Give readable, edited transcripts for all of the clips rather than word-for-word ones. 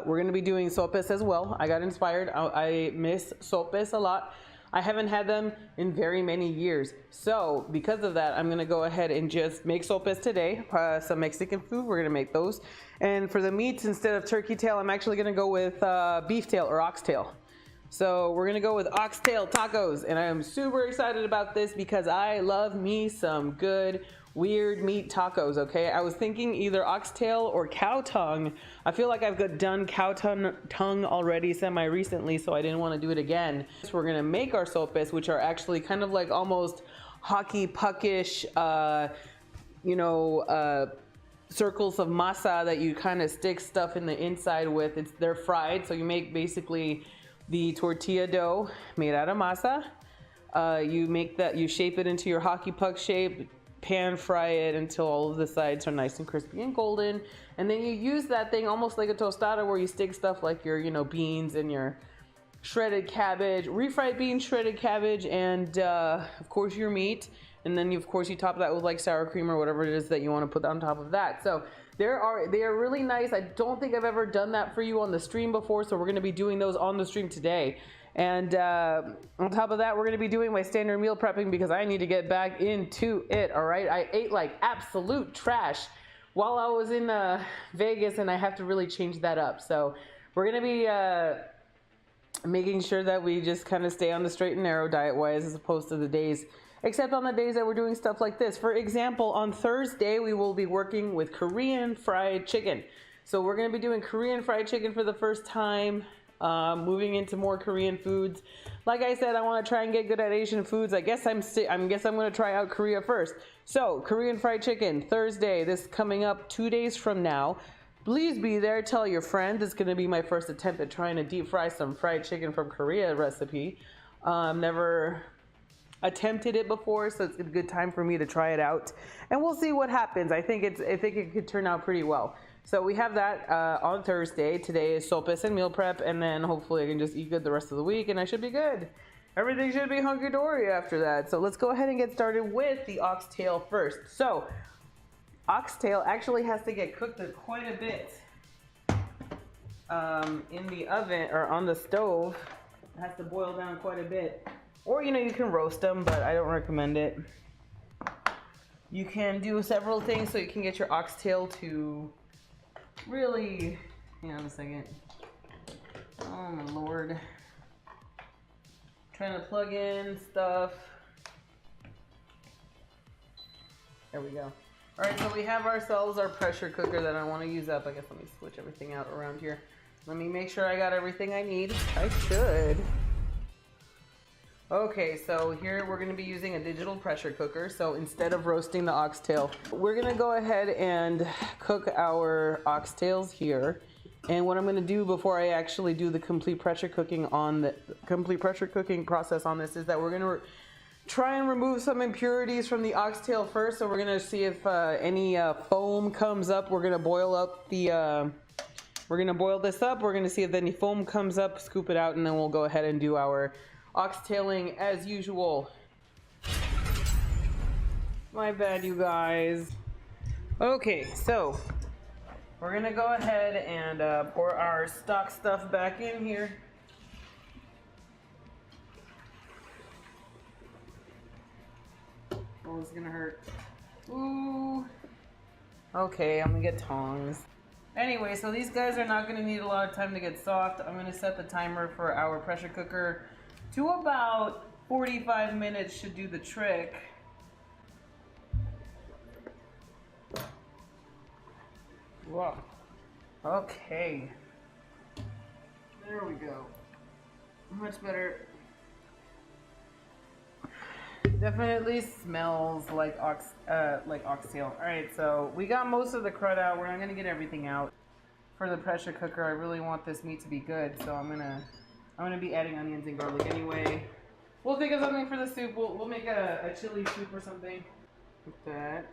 we're going to be doing sopes as well. I got inspired. I miss sopes a lot. I haven't had them in very many years. So because of that, I'm going to go ahead and just make sopes today. Some Mexican food, we're going to make those. And for the meats, instead of turkey tail, I'm actually going to go with beef tail or oxtail. So we're gonna go with oxtail tacos, and I am super excited about this because I love me some good weird meat tacos. Okay, I was thinking either oxtail or cow tongue. I feel like I've done cow tongue already semi recently, so I didn't want to do it again. So we're gonna make our sopes, which are actually kind of like almost hockey puckish, circles of masa that you kind of stick stuff in the inside with. They're fried, so you make basically the tortilla dough made out of masa. You shape it into your hockey puck shape, pan fry it until all of the sides are nice and crispy and golden. And then you use that thing almost like a tostada where you stick stuff like your, beans and your shredded cabbage, refried beans, shredded cabbage, and of course your meat. And then of course you top that with like sour cream or whatever it is that you want to put on top of that. So they are really nice. I don't think I've ever done that for you on the stream before, so we're going to be doing those on the stream today. And on top of that, we're going to be doing my standard meal prepping because I need to get back into it. All right, I ate like absolute trash while I was in Vegas, and I have to really change that up. So we're going to be making sure that we just kind of stay on the straight and narrow diet wise, as opposed to the days, except on the days that we're doing stuff like this. For example, on Thursday, we will be working with Korean fried chicken. So we're going to be doing Korean fried chicken for the first time, moving into more Korean foods. Like I said, I want to try and get good at Asian foods. I guess I'm going to try out Korea first. So Korean fried chicken, Thursday, this coming up 2 days from now. Please be there. Tell your friends. It's going to be my first attempt at trying to deep fry some fried chicken from Korea recipe. Never attempted it before, so it's a good time for me to try it out, and we'll see what happens. I think it could turn out pretty well. So we have that on Thursday. Today is sopes and meal prep, and then hopefully I can just eat good the rest of the week, and I should be good. Everything should be hunky-dory after that. So let's go ahead and get started with the oxtail first. So oxtail actually has to get cooked quite a bit in the oven or on the stove. It has to boil down quite a bit. Or, you can roast them, but I don't recommend it. You can do several things so you can get your oxtail to really, hang on a second. Oh my Lord. Trying to plug in stuff. There we go. All right, so we have ourselves our pressure cooker that I want to use up. I guess let me switch everything out around here. Let me make sure I got everything I need. I should. Okay, so here we're going to be using a digital pressure cooker. So instead of roasting the oxtail, we're going to go ahead and cook our oxtails here. And what I'm going to do before I actually do the complete pressure cooking process on this is that we're going to try and remove some impurities from the oxtail first. So we're going to see if any foam comes up. We're going to boil up we're going to boil this up. We're going to see if any foam comes up, scoop it out, and then we'll go ahead and do our oxtailing as usual. My bad, you guys. Okay, so we're gonna go ahead and pour our stock stuff back in here. Oh, it's gonna hurt. Ooh. Okay, I'm gonna get tongs. Anyway, so these guys are not gonna need a lot of time to get soft. I'm gonna set the timer for our pressure cooker to about 45 minutes. Should do the trick. Whoa. Okay. There we go. Much better. Definitely smells like oxtail. All right, so we got most of the crud out. We're not gonna get everything out. For the pressure cooker, I really want this meat to be good, so I'm gonna be adding onions and garlic anyway. We'll think of something for the soup. We'll make a chili soup or something. Like that.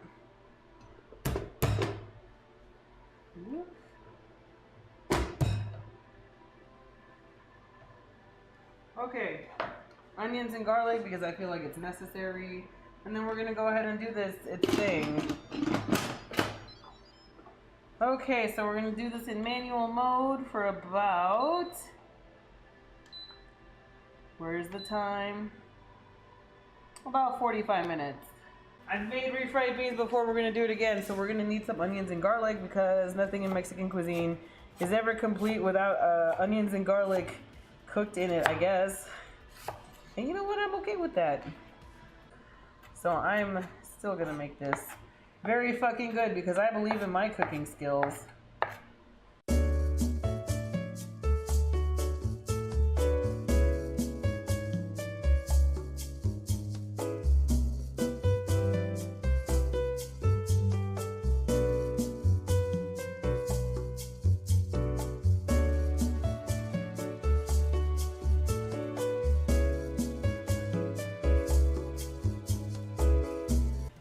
Whoop. Okay, onions and garlic because I feel like it's necessary. And then we're gonna go ahead and do its thing. Okay, so we're gonna do this in manual mode for about, where's the time? About 45 minutes. I've made refried beans before, we're gonna do it again. So we're gonna need some onions and garlic because nothing in Mexican cuisine is ever complete without onions and garlic cooked in it, I guess. And you know what, I'm okay with that. So I'm still gonna make this very fucking good because I believe in my cooking skills.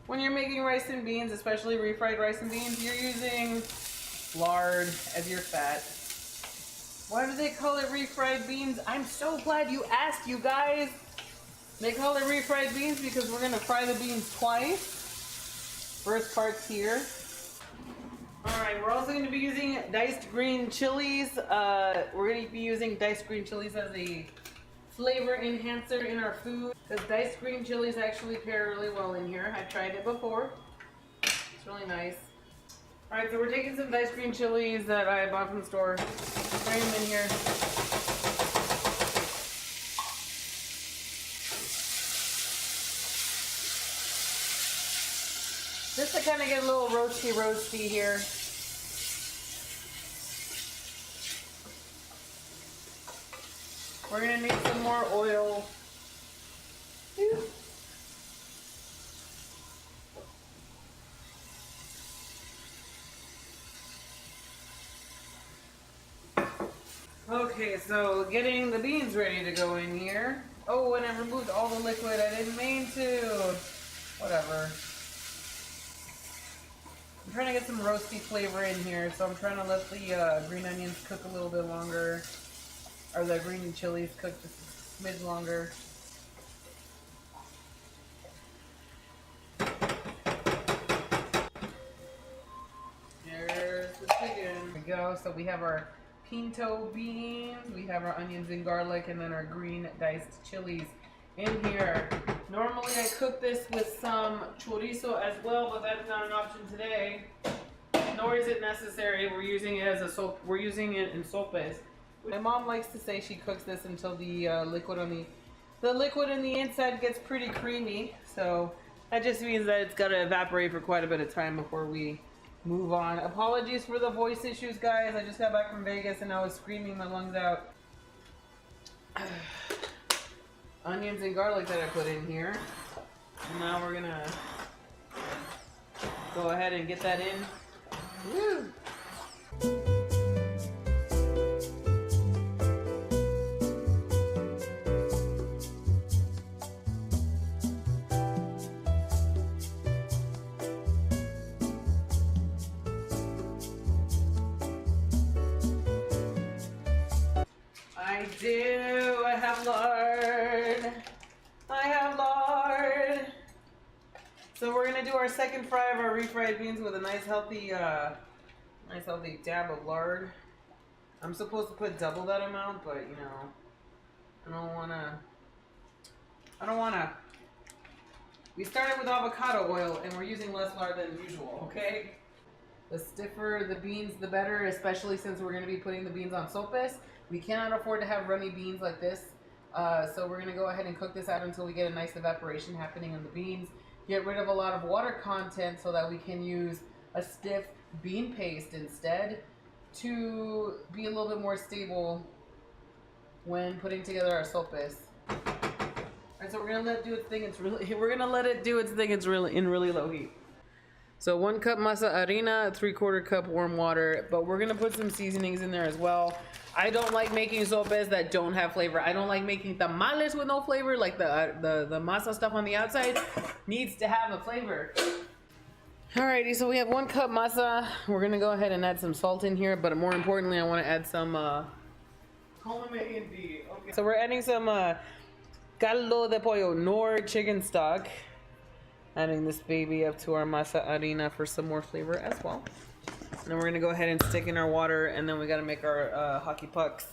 When you're making rice and beans, especially refried rice and beans, you're using lard as your fat. Why do they call it refried beans? I'm so glad you asked, you guys. They call it refried beans because we're gonna fry the beans twice. First part's here. All right, we're also gonna be using diced green chilies. We're gonna be using diced green chilies as a flavor enhancer in our food because diced green chilies actually pair really well in here. I've tried it before. It's really nice. All right, so we're taking some diced green chilies that I bought from the store, throwing them in here. Just to kind of get a little roasty here. We're gonna need some more oil. Okay, so getting the beans ready to go in here. Oh, and I removed all the liquid. I didn't mean to. Whatever. I'm trying to get some roasty flavor in here, so I'm trying to let the green onions cook a little bit longer. Or the green chilies cook just a smidge longer. There's the chicken. There we go. So we have our pinto beans, we have our onions and garlic, and then our green diced chilies in here. Normally I cook this with some chorizo as well, but that's not an option today. Nor is it necessary. We're using it as a soap. We're using it in sopes. My mom likes to say she cooks this until the liquid in the inside gets pretty creamy. So that just means that it's got to evaporate for quite a bit of time before we move on. Apologies for the voice issues, guys. I just got back from Vegas and I was screaming my lungs out. Onions and garlic that I put in here. And now we're gonna go ahead and get that in. Woo! I do. I have lard. I have lard. So we're gonna do our second fry of our refried beans with a nice healthy dab of lard. I'm supposed to put double that amount, but you know, I don't wanna. We started with avocado oil and we're using less lard than usual, okay? The stiffer the beans, the better, especially since we're gonna be putting the beans on sopes. We cannot afford to have runny beans like this. So we're gonna go ahead and cook this out until we get a nice evaporation happening in the beans. Get rid of a lot of water content so that we can use a stiff bean paste instead to be a little bit more stable when putting together our sopes. Alright, so we're gonna let it do its thing. We're gonna let it do its thing. It's really in really low heat. So 1 cup masa harina, 3/4 cup warm water, but we're gonna put some seasonings in there as well. I don't like making sopes that don't have flavor. I don't like making tamales with no flavor, like the masa stuff on the outside needs to have a flavor. Alrighty, so we have 1 cup masa. We're gonna go ahead and add some salt in here, but more importantly, I wanna add some okay. So we're adding some caldo de pollo, nor chicken stock. Adding this baby up to our masa harina for some more flavor as well. And then we're gonna go ahead and stick in our water, and then we gotta make our hockey pucks.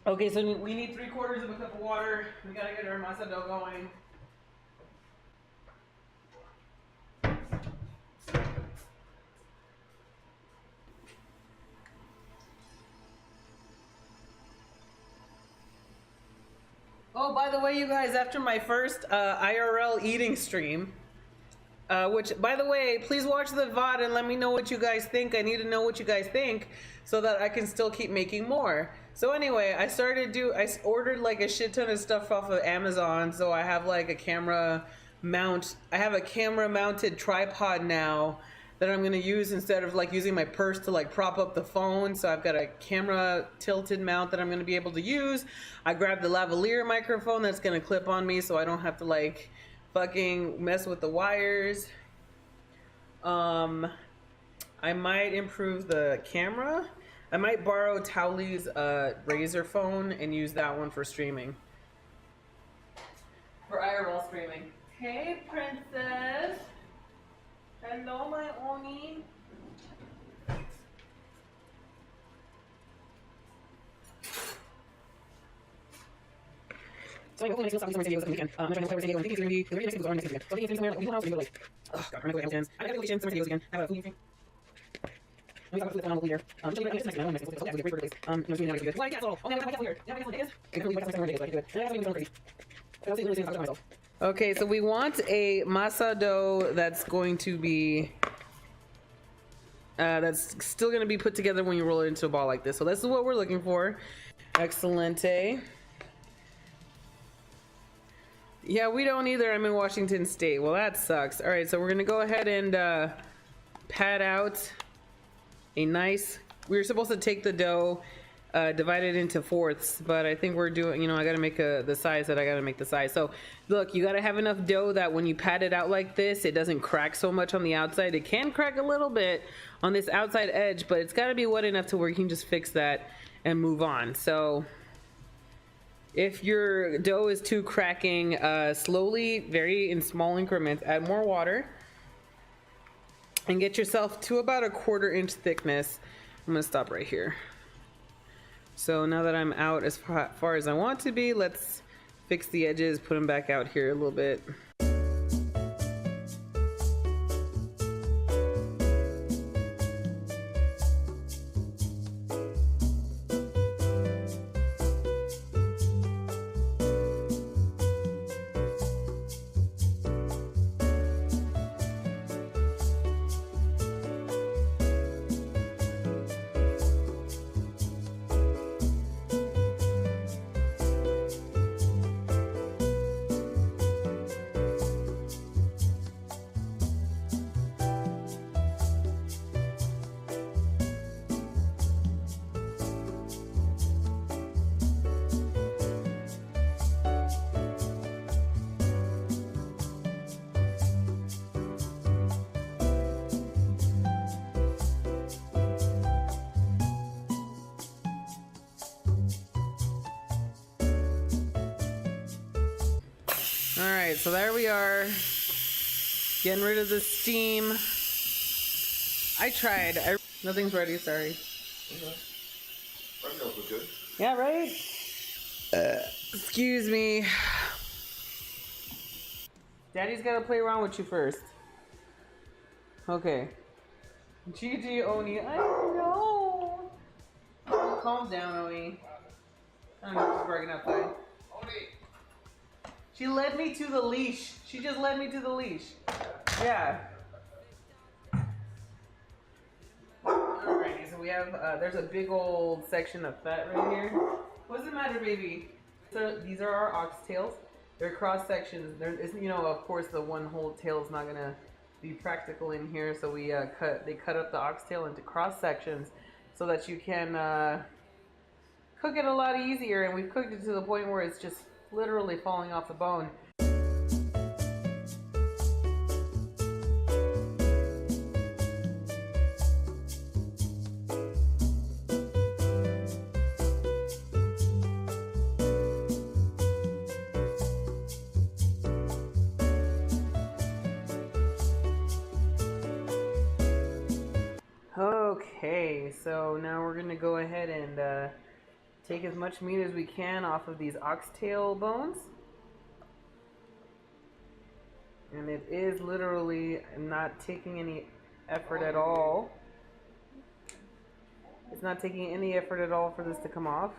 Okay, so we need 3/4 of a cup of water. We gotta get our masa dough going. Oh, by the way, you guys, after my first IRL eating stream, which, by the way, please watch the VOD and let me know what you guys think. I need to know what you guys think so that I can still keep making more. So anyway, I ordered like a shit ton of stuff off of Amazon. So I have like a camera mount. I have a camera mounted tripod now that I'm gonna use instead of like using my purse to like prop up the phone. So I've got a camera tilted mount that I'm gonna be able to use. I grabbed the lavalier microphone that's gonna clip on me so I don't have to like fucking mess with the wires. I might improve the camera. I might borrow Towley's Razr phone and use that one for streaming. For IRL streaming. Hey, princess. Hello, my Oni. So I hopefully make some videos this weekend. I'm trying to play with San Diego and I think it's going to be the very next videos are next weekend. So I think it's somewhere like we don't have to like, oh god, I'm going to go to Hamilton's. I gotta go to some videos again. Have a food thing. We talk about food on the year. I'm next to Mexican. I want Mexican. So that's a great place. No, it's really not good. Why castle? Oh, I have a castle here. Yeah, I have a castle is. I can really wait for days, but I can do it. And I have something crazy. I don't think really myself. Okay, so we want a masa dough that's going to be that's still going to be put together when you roll it into a ball like this. So this is what we're looking for. Excelente. Yeah, we don't either. I'm in Washington State. Well, that sucks. All right, so we're going to go ahead and pad out a nice... We were supposed to take the dough, divide it into fourths, but I think we're doing, you know, I got to make the size that I got to make the size. So look, you got to have enough dough that when you pat it out like this, it doesn't crack so much on the outside. It can crack a little bit on this outside edge, but it's got to be wet enough to where you can just fix that and move on. So if your dough is too cracking, slowly, very in small increments, add more water and get yourself to about a 1/4 inch thickness. I'm gonna stop right here. So now that I'm out as far as I want to be, let's fix the edges, put them back out here a little bit. Alright, so there we are. Getting rid of the steam. I tried. Nothing's ready, sorry. Bread milk was good. Yeah, right? Excuse me. Daddy's gotta play around with you first. Okay. Gigi, Oni, I know. Calm down, Oni. I don't know if she's barking outside. Oni! She led me to the leash. She just led me to the leash. Yeah. Alrighty, so we have, there's a big old section of fat right here. What's the matter, baby? So these are our oxtails. They're cross sections. You know, of course, the one whole tail is not gonna be practical in here. So we they cut up the oxtail into cross sections so that you can cook it a lot easier. And we've cooked it to the point where it's just literally falling off the bone. Okay, so now we're gonna go ahead and take as much meat as we can off of these oxtail bones. And it is literally not taking any effort at all. It's not taking any effort at all for this to come off.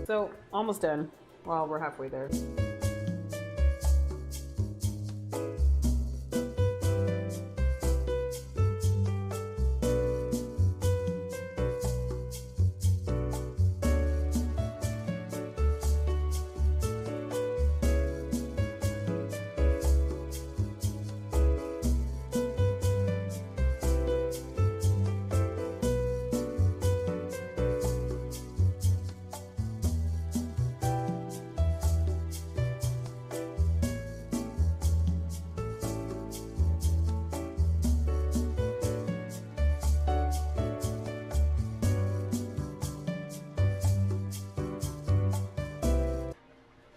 So, almost done. Well, we're halfway there.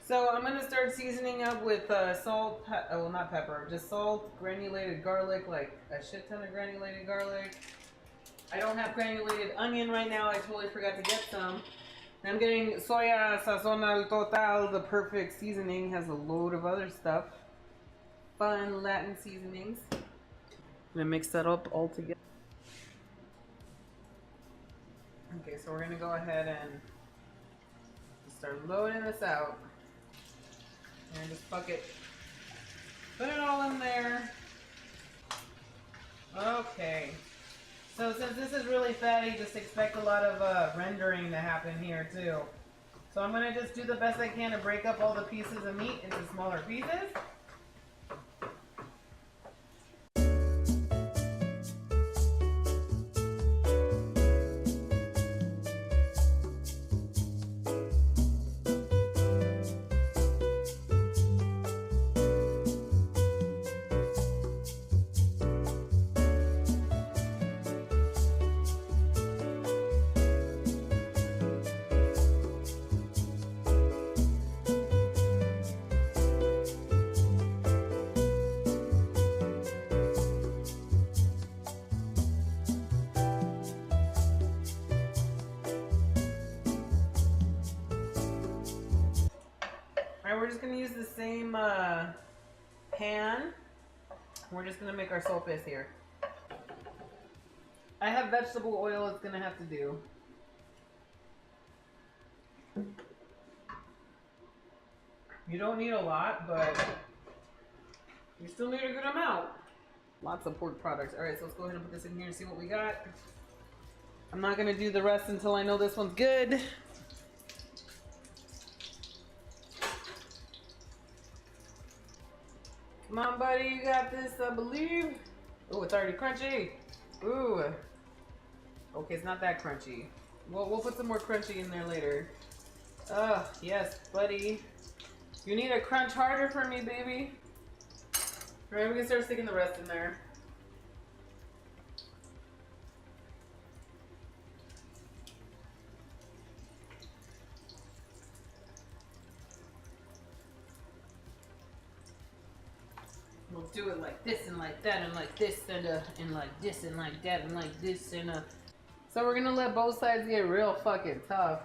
So I'm gonna start seasoning up with salt, well not pepper, just salt, granulated garlic, like a shit ton of granulated garlic. I don't have granulated onion right now, I totally forgot to get some. And I'm getting soya sazonal total, the perfect seasoning, has a load of other stuff. Fun Latin seasonings. I'm gonna mix that up all together. Okay, so we're gonna go ahead and start loading this out. And just fuck it. Put it all in there. Okay. So since this is really fatty, just expect a lot of rendering to happen here too. So I'm gonna just do the best I can to break up all the pieces of meat into smaller pieces. We're just going to use the same pan. We're just going to make our sopes here. I have vegetable oil, it's going to have to do. You don't need a lot, but you still need a good amount. Lots of pork products. Alright, so let's go ahead and put this in here and see what we got. I'm not going to do the rest until I know this one's good. Come on, buddy, you got this, I believe. Oh, it's already crunchy. Ooh. Okay, it's not that crunchy. We'll put some more crunchy in there later. Oh, yes, buddy. You need a crunch harder for me, baby. All right, we can start sticking the rest in there. We'll do it like this and like that and like this and like this and like that and like this and So we're gonna let both sides get real fucking tough.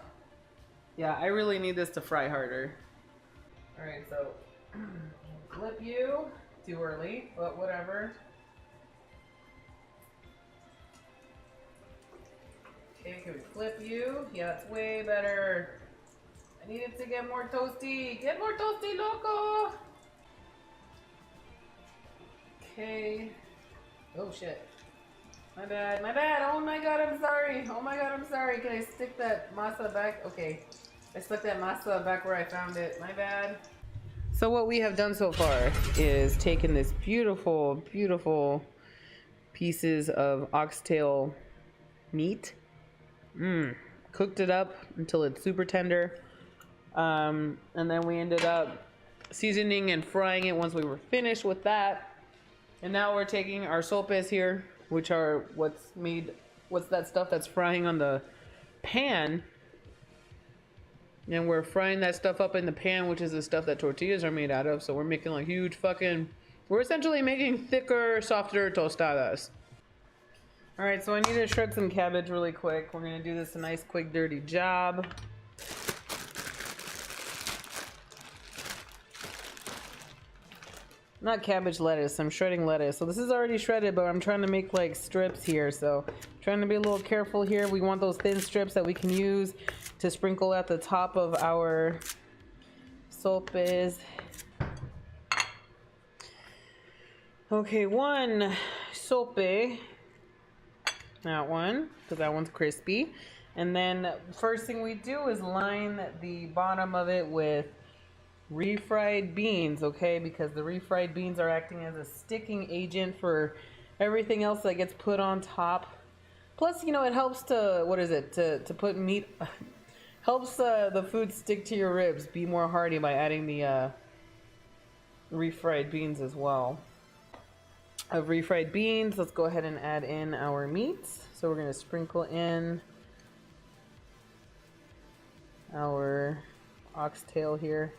Yeah, I really need this to fry harder. All right, so flip you. Too early, but whatever. Okay, can we flip you? Yeah, it's way better. I need it to get more toasty. Get more toasty, loco! Okay. Oh shit. My bad, my bad. Oh my god, I'm sorry. Oh my god, I'm sorry. Can I stick that masa back? Okay. I stuck that masa back where I found it. My bad. So what we have done so far is taken this beautiful, beautiful pieces of oxtail meat. Cooked it up until it's super tender. And then we ended up seasoning and frying it once we were finished with that. And now we're taking our sopes here, which are what's that stuff that's frying on the pan. And we're frying that stuff up in the pan, which is the stuff that tortillas are made out of. So we're making like huge fucking, we're essentially making thicker, softer tostadas. All right, so I need to shred some cabbage really quick. We're gonna do this a nice, quick, dirty job. Not cabbage, lettuce. I'm shredding lettuce. So this is already shredded, but I'm trying to make like strips here. So trying to be a little careful here. We want those thin strips that we can use to sprinkle at the top of our sopes. Okay, one sope. That one, because that one's crispy. And then first thing we do is line the bottom of it with refried beans, okay? Because the refried beans are acting as a sticking agent for everything else that gets put on top. Plus, you know, it helps to, what is it, to put meat, helps the food stick to your ribs, be more hearty by adding the refried beans as well. Of refried beans, let's go ahead and add in our meats. So we're going to sprinkle in our oxtail here.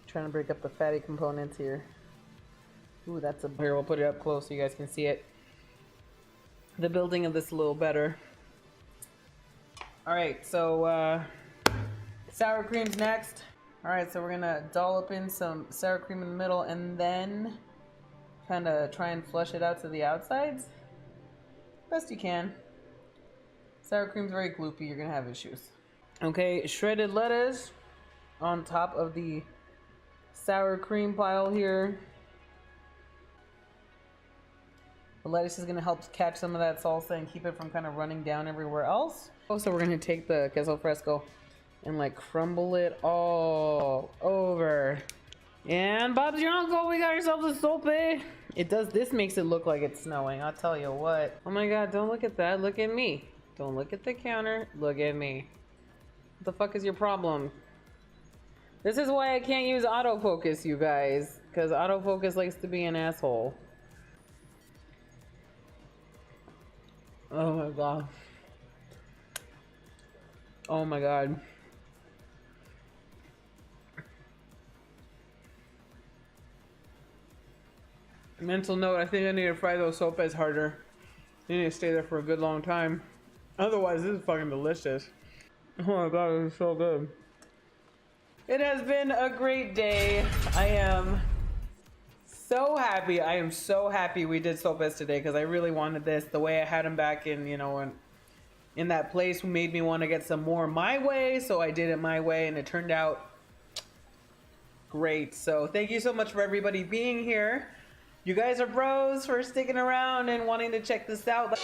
Trying to break up the fatty components here. Ooh, that's a, here, we'll put it up close so you guys can see it. The building of this a little better. All right, so sour cream's next. All right, so we're gonna dollop in some sour cream in the middle and then kind of try and flush it out to the outsides. Best you can. Sour cream's very gloopy, you're gonna have issues. Okay, shredded lettuce on top of the sour cream pile here. The lettuce is going to help catch some of that salsa and keep it from kind of running down everywhere else. Also, we're going to take the queso fresco and like crumble it all over. And Bob's your uncle, we got ourselves a sope. It does, this makes it look like it's snowing, I'll tell you what. Oh my god, don't look at that, look at me. Don't look at the counter, look at me. What the fuck is your problem? This is why I can't use autofocus, you guys, because autofocus likes to be an asshole. Oh my god. Oh my god. Mental note, I think I need to fry those sopes harder. They need to stay there for a good long time. Otherwise, this is fucking delicious. Oh my god, this is so good. It has been a great day. I am so happy. I am so happy we did sopes today because I really wanted this. The way I had them back in, you know, in that place made me want to get some more my way. So I did it my way and it turned out great. So thank you so much for everybody being here. You guys are bros for sticking around and wanting to check this out.